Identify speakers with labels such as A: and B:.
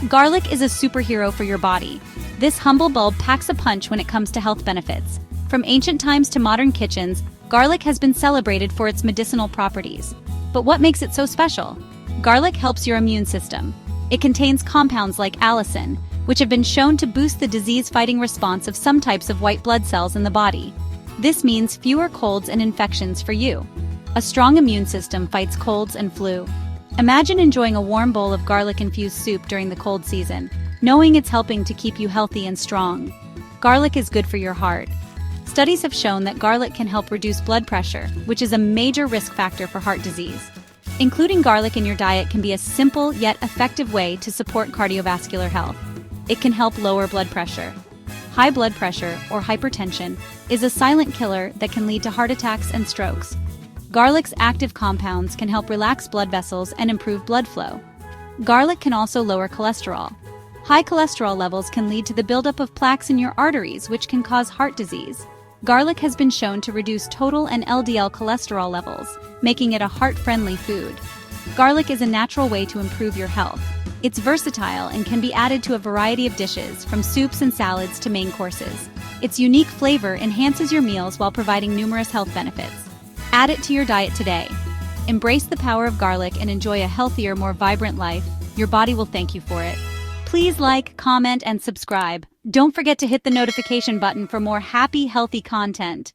A: Garlic is a superhero for your body. This humble bulb packs a punch when it comes to health benefits. From ancient times to modern kitchens, garlic has been celebrated for its medicinal properties. But what makes it so special? Garlic helps your immune system. It contains compounds like allicin, which have been shown to boost the disease-fighting response of some types of white blood cells in the body. This means fewer colds and infections for you. A strong immune system fights colds and flu. Imagine enjoying a warm bowl of garlic-infused soup during the cold season, knowing it's helping to keep you healthy and strong. Garlic is good for your heart. Studies have shown that garlic can help reduce blood pressure, which is a major risk factor for heart disease. Including garlic in your diet can be a simple yet effective way to support cardiovascular health. It can help lower blood pressure. High blood pressure, or hypertension, is a silent killer that can lead to heart attacks and strokes. Garlic's active compounds can help relax blood vessels and improve blood flow. Garlic can also lower cholesterol. High cholesterol levels can lead to the buildup of plaques in your arteries, which can cause heart disease. Garlic has been shown to reduce total and LDL cholesterol levels, making it a heart-friendly food. Garlic is a natural way to improve your health. It's versatile and can be added to a variety of dishes, from soups and salads to main courses. Its unique flavor enhances your meals while providing numerous health benefits. Add it to your diet today. Embrace the power of garlic and enjoy a healthier, more vibrant life. Your body will thank you for it. Please like, comment, and subscribe. Don't forget to hit the notification button for more happy, healthy content.